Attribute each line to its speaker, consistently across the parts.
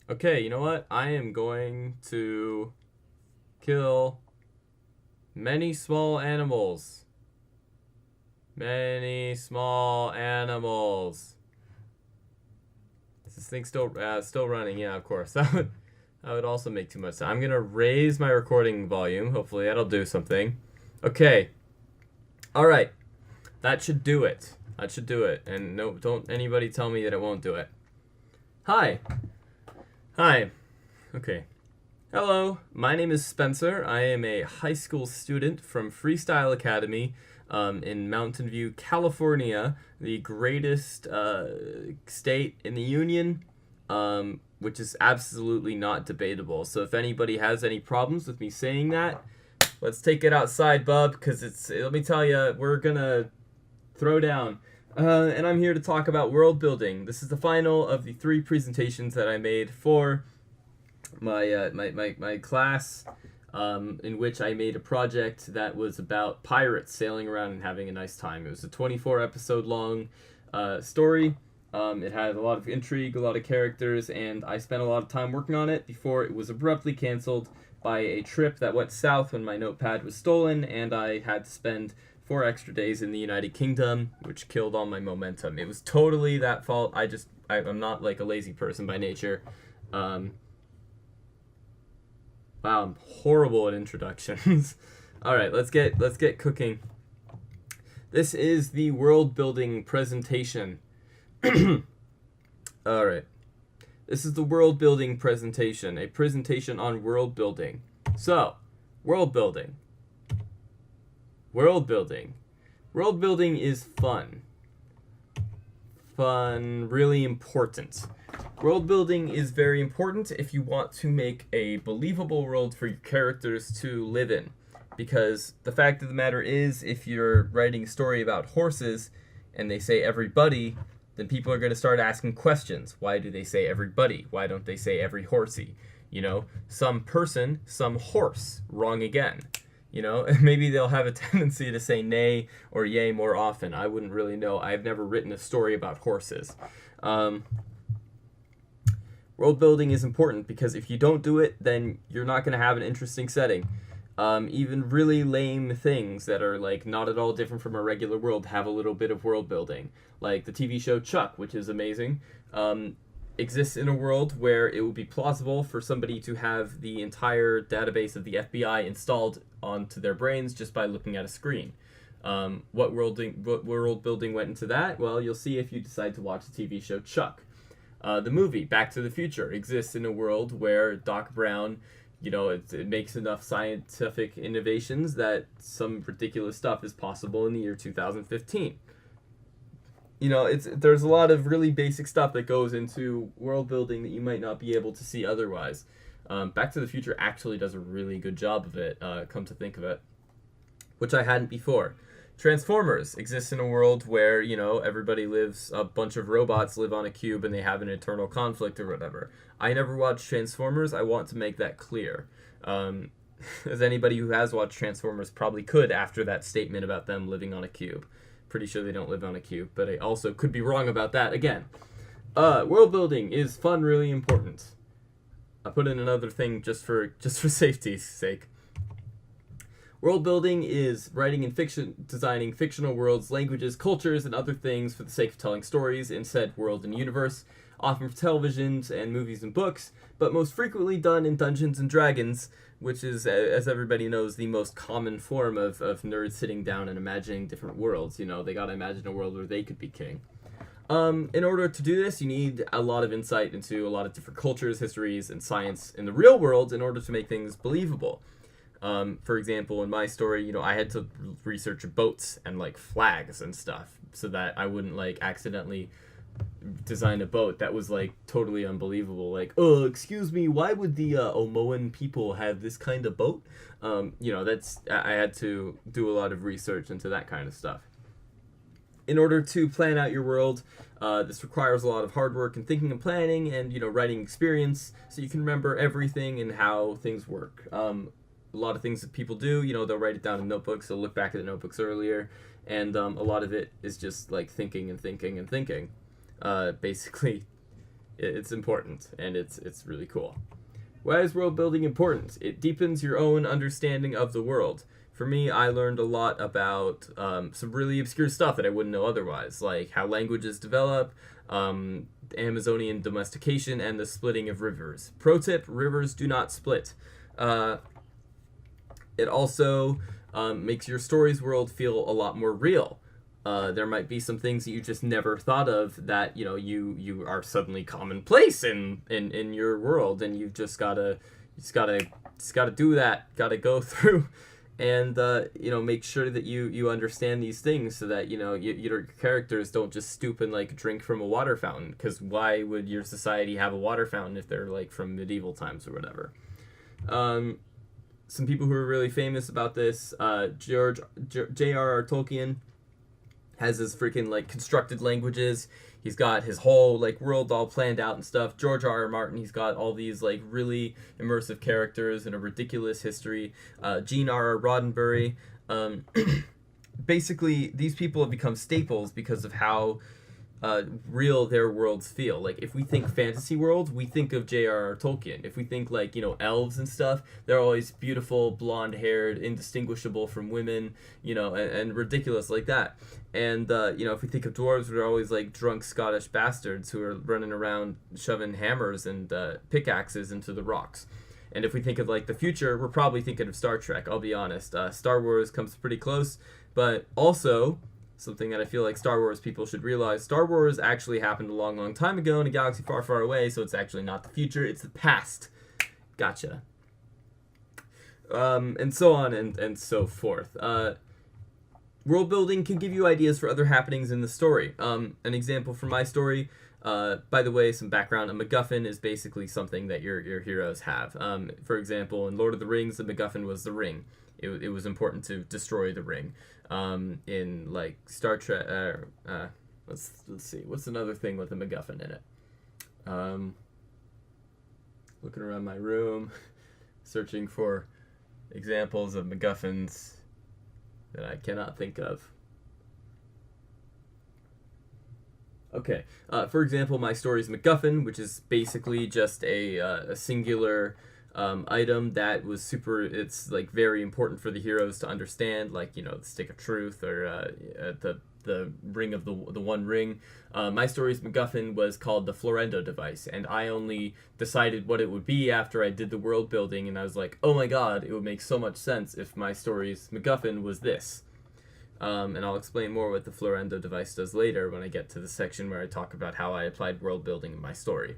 Speaker 1: Okay, you know what? I am going to kill many small animals. Many small animals. Is this thing still running? Yeah, of course. That would also make too much sense. I'm gonna raise my recording volume. Hopefully that'll do something. Okay. All right. That should do it. That should do it. And no, don't anybody tell me that it won't do it. Hi. Hi. Okay. Hello, my name is Spencer. I am a high school student from Freestyle Academy in Mountain View, California, the greatest state in the Union, which is absolutely not debatable. So if anybody has any problems with me saying that, let's take it outside, bub, because let me tell you, we're gonna throw down. And I'm here to talk about world building. This is the final of the 3 presentations that I made for my class, in which I made a project that was about pirates sailing around and having a nice time. It was a 24 episode long story. It had a lot of intrigue, a lot of characters, and I spent a lot of time working on it before it was abruptly canceled by a trip that went south when my notepad was stolen, and I had to spend 4 extra days in the United Kingdom, which killed all my momentum. It was totally that fault. I'm not like a lazy person by nature. Wow, I'm horrible at introductions. All right, let's get cooking. This is the world building presentation. All right. This is the world building presentation, a presentation on world building. So, world building. World building. World building is fun. Fun, really important. World building is very important if you want to make a believable world for your characters to live in. Because the fact of the matter is, if you're writing a story about horses and they say everybody, then people are going to start asking questions. Why do they say everybody? Why don't they say every horsey? You know, some person, some horse. Wrong again. You know, maybe they'll have a tendency to say nay or yay more often. I wouldn't really know. I've never written a story about horses. World building is important because if you don't do it, then you're not going to have an interesting setting. Even really lame things that are like not at all different from a regular world have a little bit of world building. Like the TV show Chuck, which is amazing, exists in a world where it would be plausible for somebody to have the entire database of the FBI installed onto their brains just by looking at a screen. What world building went into that? Well, you'll see if you decide to watch the TV show Chuck. The movie Back to the Future exists in a world where Doc Brown, you know, it makes enough scientific innovations that some ridiculous stuff is possible in the year 2015. You know, there's a lot of really basic stuff that goes into world building that you might not be able to see otherwise. Back to the Future actually does a really good job of it, come to think of it, which I hadn't before. Transformers exists in a world where, you know, a bunch of robots live on a cube and they have an eternal conflict or whatever. I never watched Transformers. I want to make that clear. As anybody who has watched Transformers probably could after that statement about them living on a cube. Pretty sure they don't live on a cube, but I also could be wrong about that again. World building is fun, really important. I put in another thing just for safety's sake. World building is writing in fiction, designing fictional worlds, languages, cultures, and other things for the sake of telling stories in said world and universe, often for televisions and movies and books, but most frequently done in Dungeons and Dragons, which is, as everybody knows, the most common form of nerds sitting down and imagining different worlds. You know, they gotta imagine a world where they could be king. In order to do this, you need a lot of insight into a lot of different cultures, histories, and science in the real world in order to make things believable. For example, in my story, you know, I had to research boats and like flags and stuff so that I wouldn't like accidentally design a boat that was like totally unbelievable. Like, oh, excuse me, why would the Omoan people have this kind of boat? You know, I had to do a lot of research into that kind of stuff. In order to plan out your world, this requires a lot of hard work and thinking and planning and, you know, writing experience so you can remember everything and how things work. A lot of things that people do, you know, they'll write it down in notebooks, they'll look back at the notebooks earlier, and a lot of it is just like thinking and thinking and thinking. Basically, It's important, and it's really cool. Why is world building important? It deepens your own understanding of the world. For me, I learned a lot about some really obscure stuff that I wouldn't know otherwise, like how languages develop, Amazonian domestication, and the splitting of rivers. Pro tip, rivers do not split. It also makes your story's world feel a lot more real. There might be some things that you just never thought of that you are suddenly commonplace in your world, and you've just gotta do that. Gotta go through and make sure that you understand these things so that your characters don't just stoop and like drink from a water fountain. Because why would your society have a water fountain if they're like from medieval times or whatever? Some people who are really famous about this, J.R.R. Tolkien has his freaking like constructed languages. He's got his whole like world all planned out and stuff. George R.R. Martin, he's got all these like really immersive characters and a ridiculous history. Gene R.R. Roddenberry. Basically, these people have become staples because of how real their worlds feel. Like if we think fantasy worlds, we think of J.R.R. Tolkien. If we think like elves and stuff, they're always beautiful, blonde-haired, indistinguishable from women, and ridiculous like that. And if we think of dwarves, they're always like drunk Scottish bastards who are running around shoving hammers and pickaxes into the rocks. And if we think of like the future, we're probably thinking of Star Trek. I'll be honest. Star Wars comes pretty close, but also something that I feel like Star Wars people should realize. Star Wars actually happened a long, long time ago in a galaxy far, far away, so it's actually not the future, it's the past. Gotcha. And so on and so forth. World building can give you ideas for other happenings in the story. An example from my story, by the way, some background, a MacGuffin is basically something that your heroes have. For example, in Lord of the Rings, the MacGuffin was the ring. It was important to destroy the ring. In like Star Trek, let's see, what's another thing with a MacGuffin in it? Looking around my room, searching for examples of MacGuffins that I cannot think of. Okay, for example, my story's MacGuffin, which is basically just a singular item that was it's like very important for the heroes to understand, like the stick of truth or the ring of the one ring. My story's MacGuffin was called the Florendo device, and I only decided what it would be after I did the world building, and I was like, oh my god, it would make so much sense if my story's MacGuffin was this. And I'll explain more what the Florendo device does later when I get to the section where I talk about how I applied world building in my story.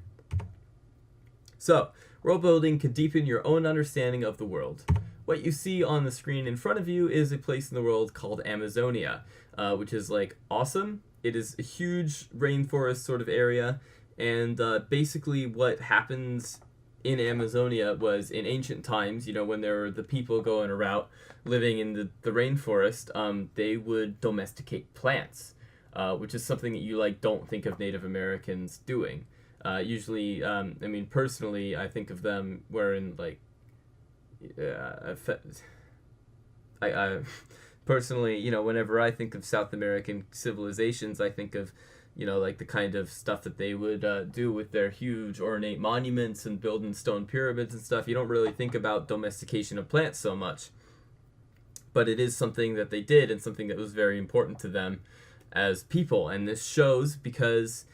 Speaker 1: So, world building can deepen your own understanding of the world. What you see on the screen in front of you is a place in the world called Amazonia, which is like awesome. It is a huge rainforest sort of area, and basically what happens in Amazonia was in ancient times, when there were the people going around living in the rainforest, they would domesticate plants, which is something that you don't think of Native Americans doing. Usually, personally, I think of them wearing I personally, whenever I think of South American civilizations, I think of, the kind of stuff that they would do with their huge ornate monuments and building stone pyramids and stuff. You don't really think about domestication of plants so much, but it is something that they did and something that was very important to them as people. And this shows because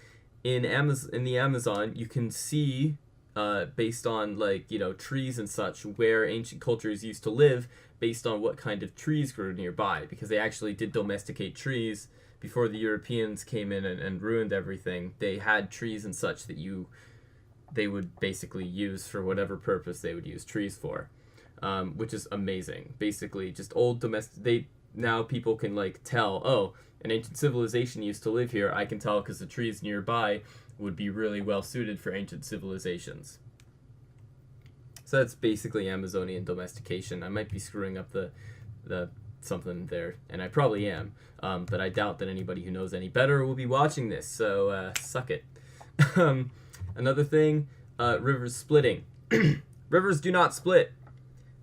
Speaker 1: in the Amazon, you can see, based on trees and such, where ancient cultures used to live based on what kind of trees grew nearby, because they actually did domesticate trees before the Europeans came in and ruined everything. They had trees and such that they would basically use for whatever purpose they would use trees for, which is amazing. Basically, just old now people can tell, oh, an ancient civilization used to live here. I can tell because the trees nearby would be really well suited for ancient civilizations. So that's basically Amazonian domestication. I might be screwing up the something there, and I probably am, but I doubt that anybody who knows any better will be watching this, so suck it. Another thing, rivers splitting. Rivers do not split.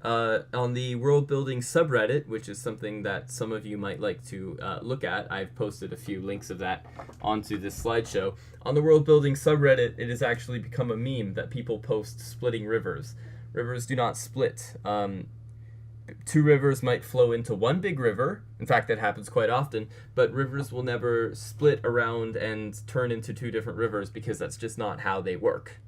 Speaker 1: On the world building subreddit, which is something that some of you might like to look at, I've posted a few links of that onto this slideshow. On the world building subreddit, it has actually become a meme that people post splitting rivers. Rivers do not split. Two rivers might flow into one big river. In fact, that happens quite often, but rivers will never split around and turn into two different rivers because that's just not how they work.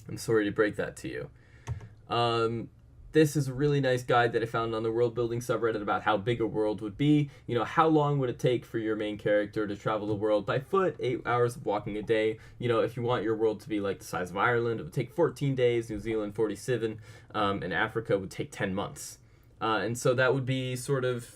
Speaker 1: I'm sorry to break that to you. This is a really nice guide that I found on the world building subreddit about how big a world would be. You know, how long would it take for your main character to travel the world by foot? 8 hours of walking a day. You know, if you want your world to be like the size of Ireland, it would take 14 days, New Zealand 47, and Africa would take 10 months. And so that would be sort of,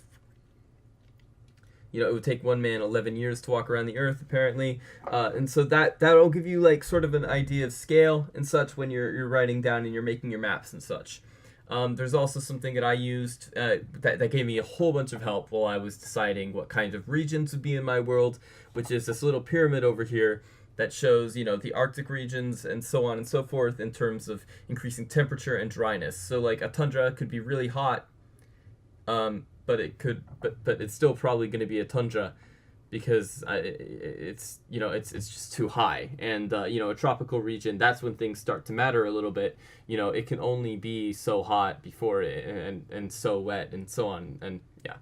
Speaker 1: you know, it would take one man 11 years to walk around the earth, apparently. And so that'll give you like sort of an idea of scale and such when you're writing down and you're making your maps and such. There's also something that I used that gave me a whole bunch of help while I was deciding what kind of regions would be in my world, which is this little pyramid over here that shows, you know, the Arctic regions and so on and so forth in terms of increasing temperature and dryness. So like a tundra could be really hot, but it's still probably going to be a tundra because it's just too high. And you know, a tropical region, that's when things start to matter a little bit. You know, it can only be so hot before and so wet and so on. And yeah,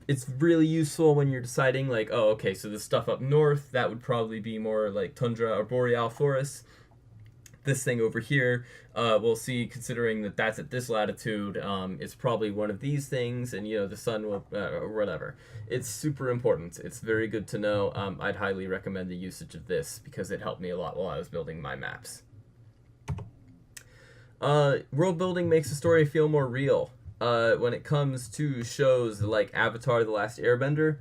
Speaker 1: it's really useful when you're deciding like, oh, okay, so the stuff up north, that would probably be more like tundra or boreal forests. This thing over here, we'll see, considering that that's at this latitude, it's probably one of these things, and you know, the sun will, or whatever. It's super important. It's very good to know. I'd highly recommend the usage of this because it helped me a lot while I was building my maps. World building makes the story feel more real. When it comes to shows like Avatar: The Last Airbender,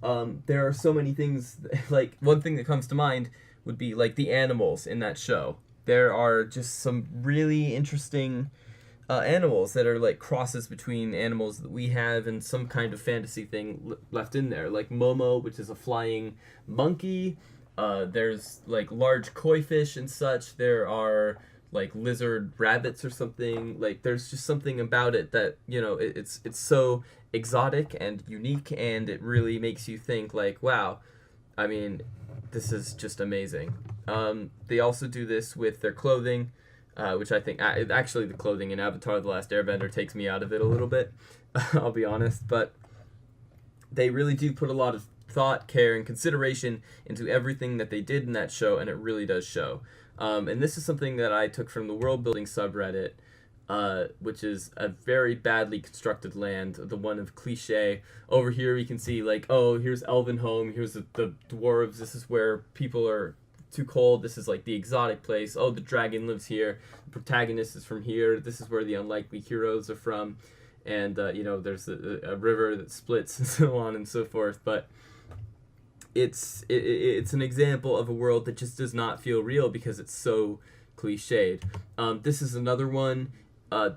Speaker 1: there are so many things, like one thing that comes to mind would be like the animals in that show. There are just some really interesting animals that are like crosses between animals that we have and some kind of fantasy thing left in there, like Momo, which is a flying monkey. There's like large koi fish and such. There are like lizard rabbits or something. Like there's just something about it that, you know, it's so exotic and unique, and it really makes you think like, wow, I mean, this is just amazing. They also do this with their clothing, which I think actually the clothing in Avatar: The Last Airbender takes me out of it a little bit. I'll be honest, but they really do put a lot of thought, care, and consideration into everything that they did in that show, and it really does show. And this is something that I took from the world building subreddit, which is a very badly constructed land, the one of cliche. Over here we can see like, oh, here's Elvenhome, here's the dwarves, this is where people are too cold, this is like the exotic place, oh, the dragon lives here, the protagonist is from here, this is where the unlikely heroes are from, and you know, there's a river that splits and so on and so forth. But it's an example of a world that just does not feel real because it's so cliched. This is another one.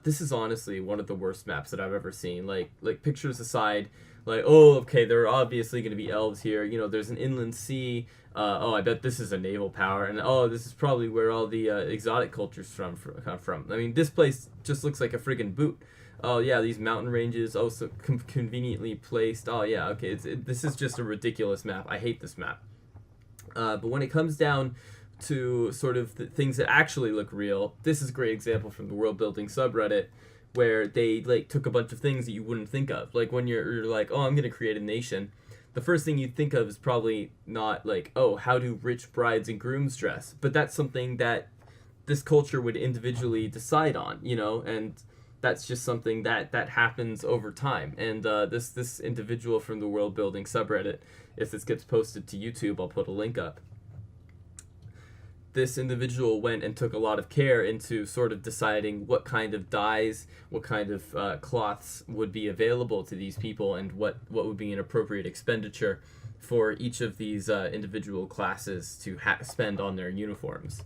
Speaker 1: This is honestly one of the worst maps that I've ever seen. Like pictures aside, like, oh, okay, there are obviously going to be elves here. You know, there's an inland sea. Oh, I bet this is a naval power. And oh, this is probably where all the exotic cultures come from. I mean, this place just looks like a friggin' boot. Oh, yeah, these mountain ranges, oh, so conveniently placed. Oh, yeah, okay, this is just a ridiculous map. I hate this map. But when it comes down to sort of the things that actually look real, this is a great example from the world building subreddit, where they like took a bunch of things that you wouldn't think of. Like when you're like, oh, I'm gonna create a nation, the first thing you'd think of is probably not like, oh, how do rich brides and grooms dress? But that's something that this culture would individually decide on, you know, and that's just something that happens over time. And this individual from the world building subreddit, if this gets posted to YouTube, I'll put a link up. This individual went and took a lot of care into sort of deciding what kind of dyes, what kind of cloths would be available to these people, and what would be an appropriate expenditure for each of these individual classes to spend on their uniforms.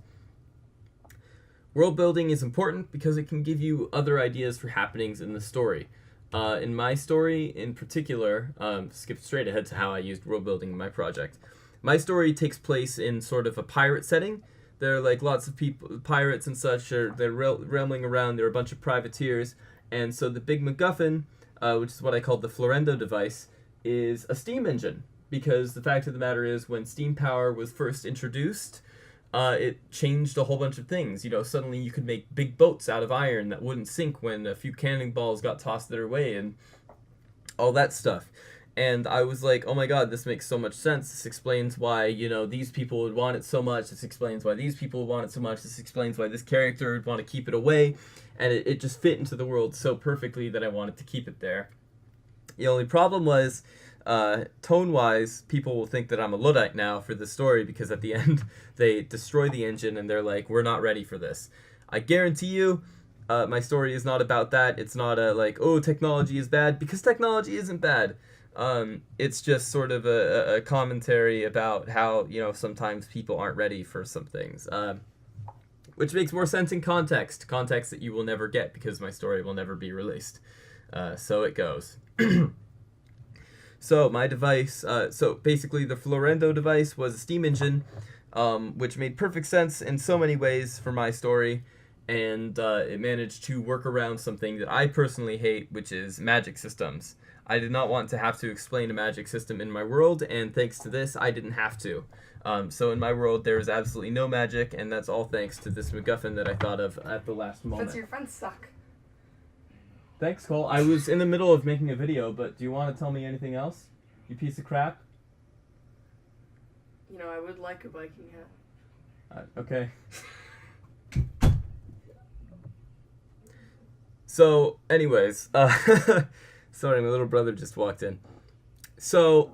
Speaker 1: World building is important because it can give you other ideas for happenings in the story. In my story in particular, skip straight ahead to how I used world building in my project. My story takes place in sort of a pirate setting. There are like lots of people, pirates and such, they're rambling around. There are a bunch of privateers, and so the big MacGuffin, which is what I call the Florendo device, is a steam engine. Because the fact of the matter is, when steam power was first introduced, it changed a whole bunch of things. You know, suddenly you could make big boats out of iron that wouldn't sink when a few cannonballs got tossed their way, and all that stuff. And I was like, oh my god, this makes so much sense. This explains why, you know, these people would want it so much. This explains why these people would want it so much. This explains why this character would want to keep it away. And it just fit into the world so perfectly that I wanted to keep it there. The only problem was, tone-wise, people will think that I'm a Luddite now for the story, because at the end, they destroy the engine and they're like, we're not ready for this. I guarantee you, my story is not about that. It's not like, oh, technology is bad, because technology isn't bad. It's just sort of a commentary about how, you know, sometimes people aren't ready for some things. Which makes more sense in context that you will never get, because my story will never be released. So it goes. So my device, so basically the Florendo device was a steam engine, which made perfect sense in so many ways for my story. And it managed to work around something that I personally hate, which is magic systems. I did not want to have to explain a magic system in my world, and thanks to this, I didn't have to. So in my world, there is absolutely no magic, and that's all thanks to this MacGuffin that I thought of at the last moment.
Speaker 2: That's your friend stuck.
Speaker 1: Thanks, Cole. I was in the middle of making a video, but do you want to tell me anything else? You piece of crap?
Speaker 2: You know, I would like a Viking hat.
Speaker 1: Okay. So, anyways, sorry, my little brother just walked in. So,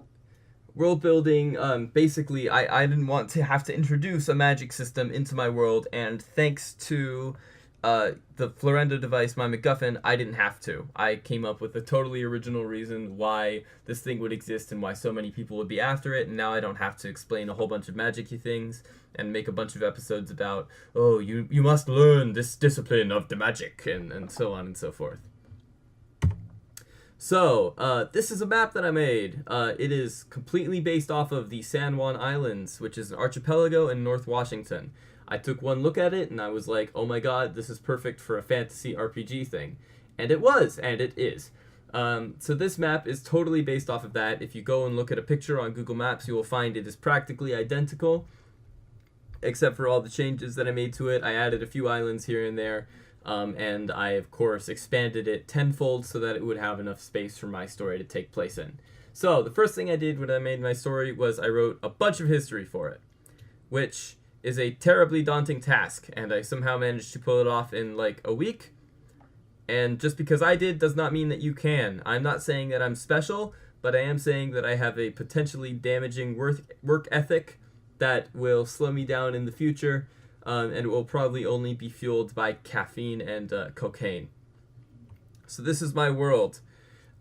Speaker 1: world building, basically, I didn't want to have to introduce a magic system into my world, and thanks to the Florendo device, my MacGuffin, I didn't have to. I came up with a totally original reason why this thing would exist and why so many people would be after it, and now I don't have to explain a whole bunch of magic-y things and make a bunch of episodes about, oh, you must learn this discipline of the magic, and so on and so forth. So, this is a map that I made. It is completely based off of the San Juan Islands, which is an archipelago in North Washington. I took one look at it, and I was like, oh my god, this is perfect for a fantasy RPG thing. And it was, and it is. So this map is totally based off of that. If you go and look at a picture on Google Maps, you will find it is practically identical, except for all the changes that I made to it. I added a few islands here and there, and I, of course, expanded it tenfold so that it would have enough space for my story to take place in. So the first thing I did when I made my story was I wrote a bunch of history for it, which is a terribly daunting task, and I somehow managed to pull it off in like a week. And just because I did does not mean that you can. I'm not saying that I'm special, but I am saying that I have a potentially damaging work ethic that will slow me down in the future, and it will probably only be fueled by caffeine and cocaine. So this is my world.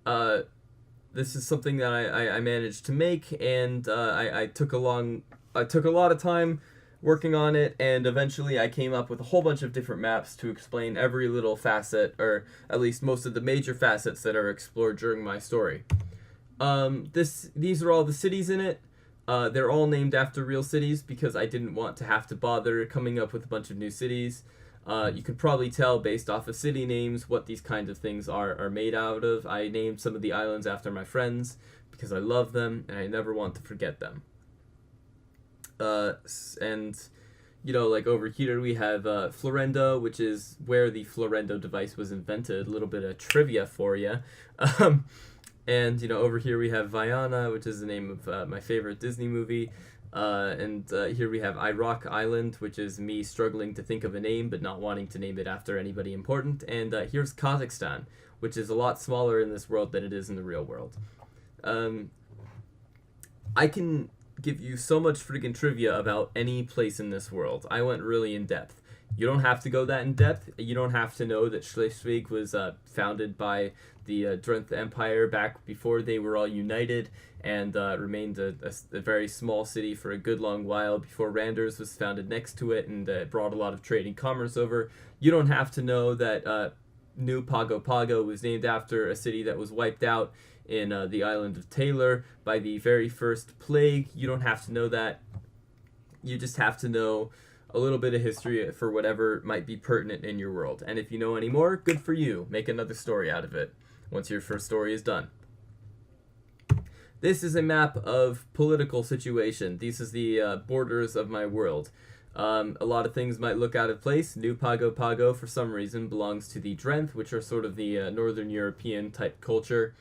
Speaker 1: This is something that I managed to make, and I took a lot of time working on it, and eventually I came up with a whole bunch of different maps to explain every little facet, or at least most of the major facets that are explored during my story. These are all the cities in it. They're all named after real cities because I didn't want to have to bother coming up with a bunch of new cities. You could probably tell based off of city names what these kinds of things are made out of. I named some of the islands after my friends because I love them and I never want to forget them. And, you know, like over here we have Florendo, which is where the Florendo device was invented. A little bit of trivia for you. And, you know, over here we have Viana, which is the name of my favorite Disney movie. And here we have Iroq Island, which is me struggling to think of a name but not wanting to name it after anybody important. And here's Kazakhstan, which is a lot smaller in this world than it is in the real world. I can give you so much friggin' trivia about any place in this world. I went really in depth. You don't have to go that in depth. You don't have to know that Schleswig was founded by the Drenthe Empire back before they were all united and remained a very small city for a good long while before Randers was founded next to it and brought a lot of trade and commerce over. You don't have to know that New Pago Pago was named after a city that was wiped out in the island of Taylor by the very first plague. You don't have to know that. You just have to know a little bit of history for whatever might be pertinent in your world. And if you know any more, good for you. Make another story out of it once your first story is done. This is a map of political situation. This is the borders of my world. A lot of things might look out of place. New Pago Pago, for some reason, belongs to the Drenth, which are sort of the Northern European type culture.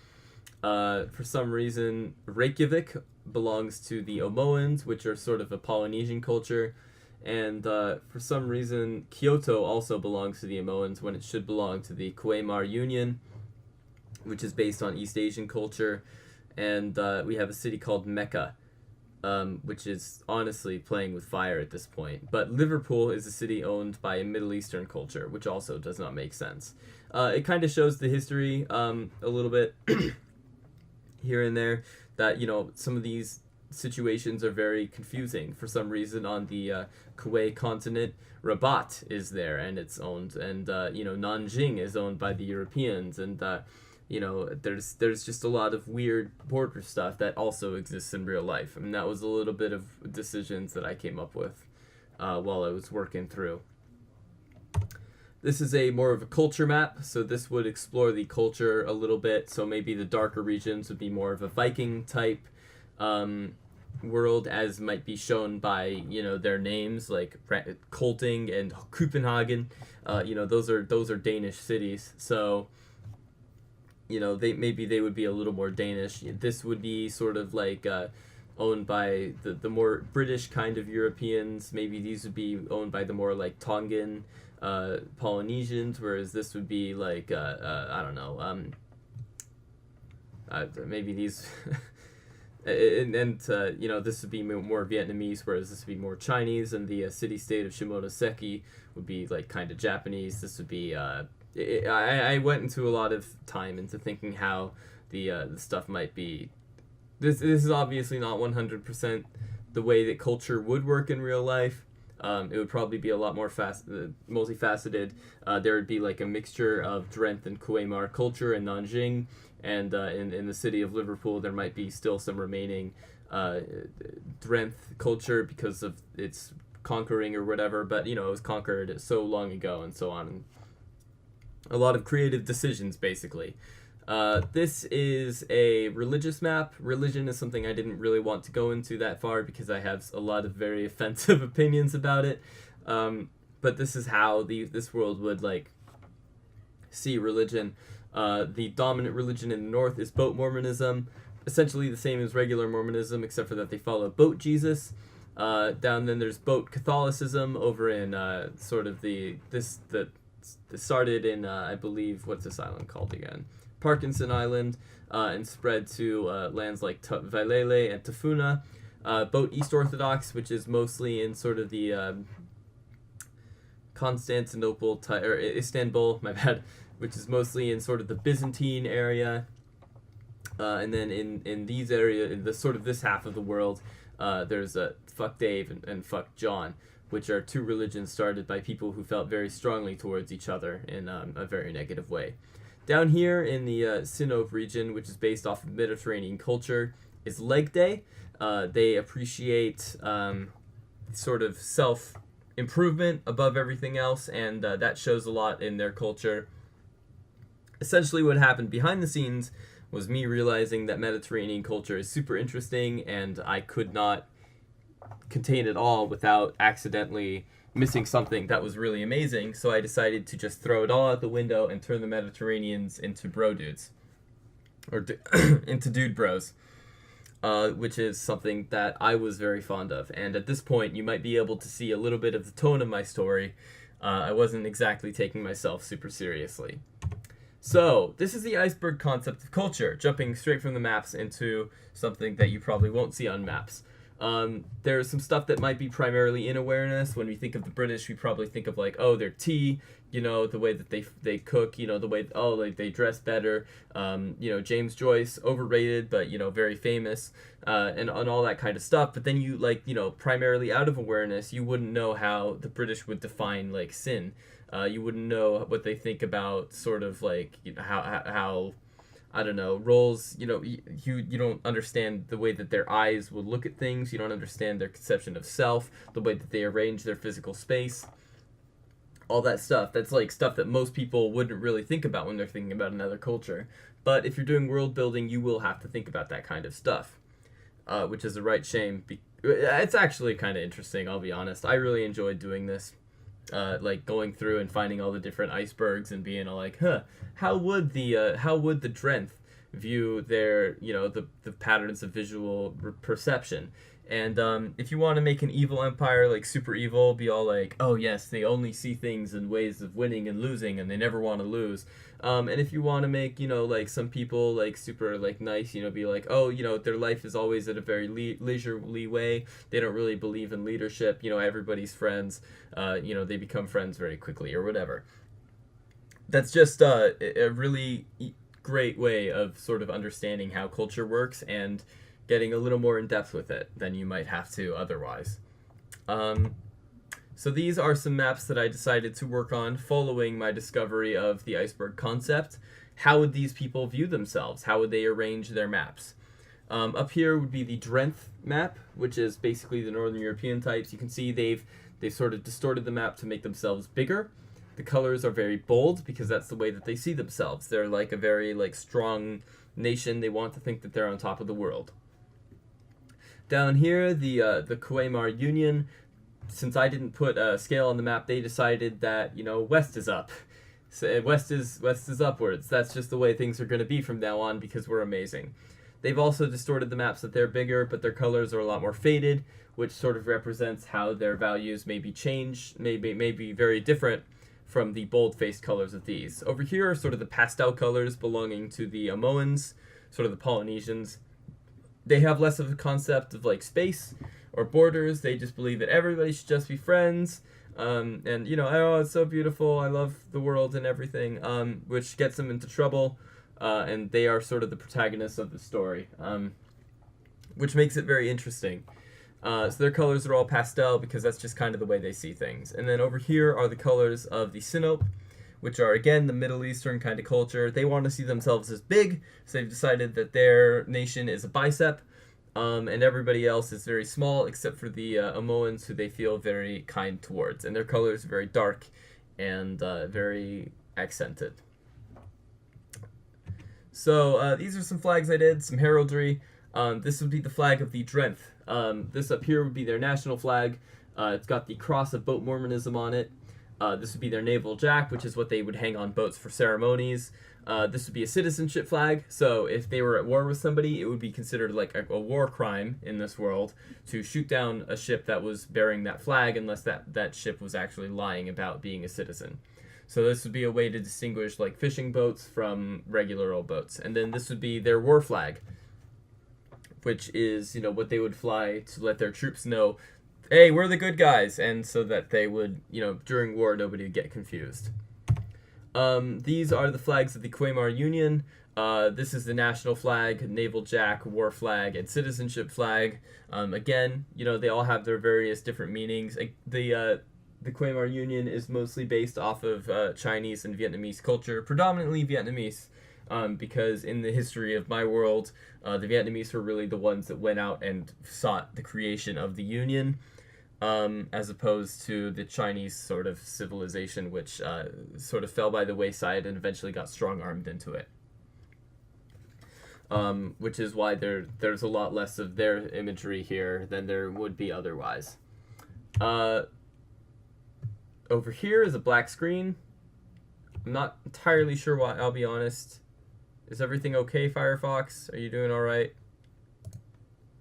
Speaker 1: For some reason, Reykjavik belongs to the Omoans, which are sort of a Polynesian culture. And for some reason, Kyoto also belongs to the Omoans when it should belong to the Kuemar Union, which is based on East Asian culture. And we have a city called Mecca, which is honestly playing with fire at this point. But Liverpool is a city owned by a Middle Eastern culture, which also does not make sense. It kind of shows the history a little bit here and there, that, you know, some of these situations are very confusing. For some reason, on the Kuwait continent, Rabat is there, and it's owned, and you know, Nanjing is owned by the Europeans, and you know, there's just a lot of weird border stuff that also exists in real life. I mean, that was a little bit of decisions that I came up with while I was working through. This is a more of a culture map, so this would explore the culture a little bit. So maybe the darker regions would be more of a Viking type world, as might be shown by, you know, their names, like Kolting and Copenhagen. You know, those are Danish cities. So, you know, they would be a little more Danish. This would be sort of like owned by the more British kind of Europeans. Maybe these would be owned by the more like Tongan Polynesians, whereas this would be like I don't know, maybe these and you know, this would be more Vietnamese, whereas this would be more Chinese, and the city-state of Shimonoseki would be like kind of Japanese. This would be I went into a lot of time into thinking how the stuff might be. This is obviously not 100% the way that culture would work in real life. It would probably be a lot more multifaceted. There would be like a mixture of Drenthe and Kuemar culture in Nanjing, and in the city of Liverpool there might be still some remaining Drenthe culture because of its conquering or whatever, but you know, it was conquered so long ago and so on. And a lot of creative decisions, basically. This is a religious map. Religion is something I didn't really want to go into that far because I have a lot of very offensive opinions about it. But this is how this world would like see religion. The dominant religion in the north is Boat Mormonism, essentially the same as regular Mormonism, except for that they follow Boat Jesus. Down then there's Boat Catholicism over in sort of this started in I believe, what's this island called again? Parkinson Island, and spread to lands like Vailele and Tafuna. Boat East Orthodox, which is mostly in sort of the Constantinople or Istanbul, my bad, which is mostly in sort of the Byzantine area. And then in these areas, in the sort of this half of the world, there's Fuck Dave and Fuck John, which are two religions started by people who felt very strongly towards each other in a very negative way. Down here in the Sinop region, which is based off of Mediterranean culture, is Leg Day. They appreciate sort of self-improvement above everything else, and that shows a lot in their culture. Essentially what happened behind the scenes was me realizing that Mediterranean culture is super interesting, and I could not contain it all without accidentally missing something that was really amazing, so I decided to just throw it all out the window and turn the Mediterraneans into bro dudes. Or into dude bros. Which is something that I was very fond of. And at this point, you might be able to see a little bit of the tone of my story. I wasn't exactly taking myself super seriously. So, this is the iceberg concept of culture, jumping straight from the maps into something that you probably won't see on maps. There's some stuff that might be primarily in awareness. When we think of the British, we probably think of like, oh, their tea, you know, the way that they cook, you know, the way, oh, like they dress better, you know, James Joyce, overrated, but, you know, very famous, and all that kind of stuff. But then you, like, you know, primarily out of awareness, you wouldn't know how the British would define, like, sin. You wouldn't know what they think about sort of like, you know, how I don't know, roles, you don't understand the way that their eyes will look at things. You don't understand their conception of self, the way that they arrange their physical space, all that stuff. That's like stuff that most people wouldn't really think about when they're thinking about another culture. But if you're doing world building, you will have to think about that kind of stuff, which is a right shame. It's actually kind of interesting, I'll be honest. I really enjoyed doing this. Like going through and finding all the different icebergs and being like, how would the Drenth view their, the patterns of visual perception? And if you want to make an evil empire like super evil, be all like, oh yes, they only see things in ways of winning and losing, and they never want to lose. And if you want to make, like some people like super like nice, be like, oh, their life is always in a very leisurely way. They don't really believe in leadership. Everybody's friends. They become friends very quickly or whatever. That's just a really great way of sort of understanding how culture works and getting a little more in depth with it than you might have to otherwise. So these are some maps that I decided to work on following my discovery of the iceberg concept. How would these people view themselves? How would they arrange their maps? Up here would be the Drenth map, which is basically the Northern European types. You can see they've sort of distorted the map to make themselves bigger. The colors are very bold because that's the way that they see themselves. They're like a very like strong nation. They want to think that they're on top of the world. Down here, the Kuwaimar Union, since I didn't put a scale on the map, they decided that, west is up. So west is upwards. That's just the way things are going to be from now on because we're amazing. They've also distorted the maps that they're bigger, but their colors are a lot more faded, which sort of represents how their values may be changed, may be very different from the bold-faced colors of these. Over here are sort of the pastel colors belonging to the Amoans, sort of the Polynesians. They have less of a concept of like space or borders. They just believe that everybody should just be friends. And oh, it's so beautiful. I love the world and everything, which gets them into trouble. And they are sort of the protagonists of the story, which makes it very interesting. So their colors are all pastel because that's just kind of the way they see things. And then over here are the colors of the Sinope, which are, again, the Middle Eastern kind of culture. They want to see themselves as big, so they've decided that their nation is a bicep, and everybody else is very small, except for the Amoans, who they feel very kind towards. And their colors are very dark and very accented. So these are some flags I did, some heraldry. This would be the flag of the Drenth. This up here would be their national flag. It's got the cross of boat Mormonism on it. This would be their naval jack, which is what they would hang on boats for ceremonies. This would be a citizenship flag, so if they were at war with somebody, it would be considered like a war crime in this world to shoot down a ship that was bearing that flag unless that ship was actually lying about being a citizen. So this would be a way to distinguish like fishing boats from regular old boats. And then this would be their war flag, which is, what they would fly to let their troops know, hey, we're the good guys, and so that they would, during war, nobody would get confused. These are the flags of the Kuwaimar Union. This is the national flag, naval jack, war flag, and citizenship flag. Again, they all have their various different meanings. The Kuwaimar Union is mostly based off of Chinese and Vietnamese culture, predominantly Vietnamese, because in the history of my world, the Vietnamese were really the ones that went out and sought the creation of the Union. As opposed to the Chinese sort of civilization, which sort of fell by the wayside and eventually got strong-armed into it. Which is why there's a lot less of their imagery here than there would be otherwise. Over here is a black screen. I'm not entirely sure why, I'll be honest. Is everything okay, Firefox? Are you doing alright?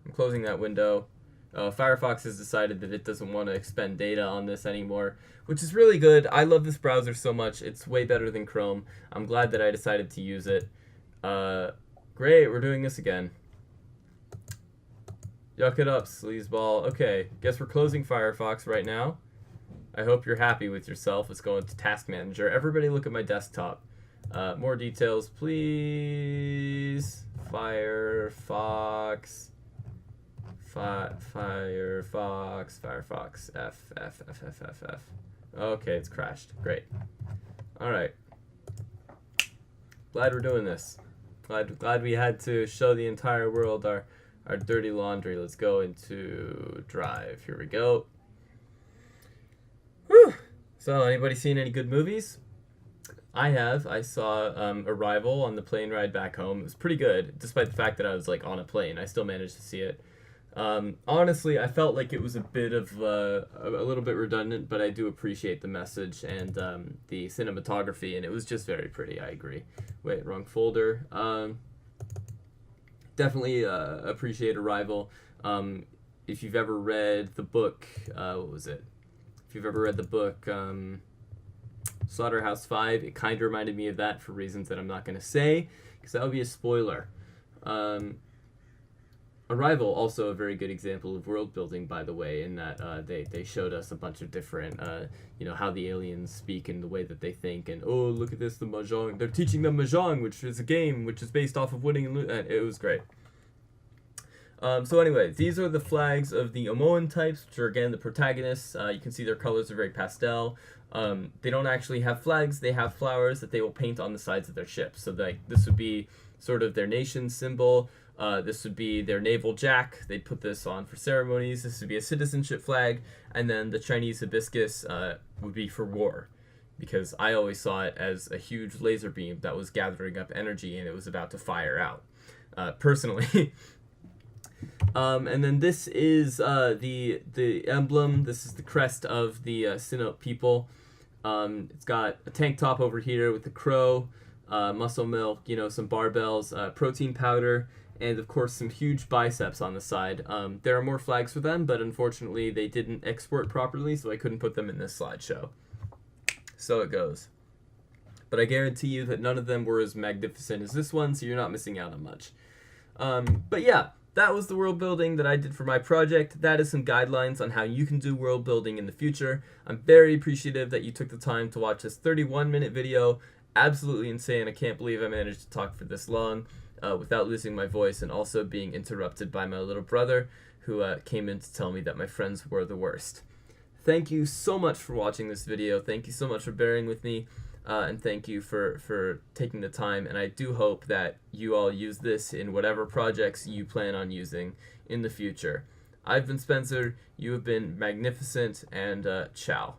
Speaker 1: I'm closing that window. Firefox has decided that it doesn't want to expend data on this anymore, which is really good. I love this browser so much. It's way better than Chrome. I'm glad that I decided to use it. Great, we're doing this again. Yuck it up, sleazeball. Okay, guess we're closing Firefox right now. I hope you're happy with yourself. Let's go into Task Manager. Everybody look at my desktop. More details, please. Firefox. Firefox, F. Okay, it's crashed. Great. Alright. Glad we're doing this. Glad we had to show the entire world our dirty laundry. Let's go into Drive. Here we go. Whew. So, anybody seen any good movies? I have. I saw Arrival on the plane ride back home. It was pretty good, despite the fact that I was like on a plane. I still managed to see it. Honestly, I felt like it was a bit of a little bit redundant, but I do appreciate the message and the cinematography, and it was just very pretty. I agree. Wait, wrong folder. Definitely appreciate Arrival. If you've ever read the book, what was it? If you've ever read the book Slaughterhouse-Five, it kind of reminded me of that for reasons that I'm not going to say, because that would be a spoiler. Arrival, also a very good example of world building, by the way, in that they showed us a bunch of different, how the aliens speak and the way that they think, and oh, look at this, the Mahjong. They're teaching them Mahjong, which is a game which is based off of winning and losing. It was great. So anyway, these are the flags of the Omoan types, which are again the protagonists. You can see their colors are very pastel. They don't actually have flags, they have flowers that they will paint on the sides of their ships. So this would be sort of their nation symbol. This would be their naval jack. They'd put this on for ceremonies. This would be a citizenship flag. And then the Chinese hibiscus would be for war. Because I always saw it as a huge laser beam that was gathering up energy and it was about to fire out. Personally. And then this is the emblem. This is the crest of the Sinnoh people. It's got a tank top over here with the crow, muscle milk, some barbells, protein powder, and of course some huge biceps on the side. There are more flags for them, but unfortunately they didn't export properly, so I couldn't put them in this slideshow. So it goes. But I guarantee you that none of them were as magnificent as this one, so you're not missing out on much. But yeah, that was the world building that I did for my project. That is some guidelines on how you can do world building in the future. I'm very appreciative that you took the time to watch this 31-minute video. Absolutely insane. I can't believe I managed to talk for this long without losing my voice and also being interrupted by my little brother who came in to tell me that my friends were the worst. Thank you so much for watching this video. Thank you so much for bearing with me. And thank you for taking the time, and I do hope that you all use this in whatever projects you plan on using in the future. I've been Spencer, you have been magnificent, and ciao.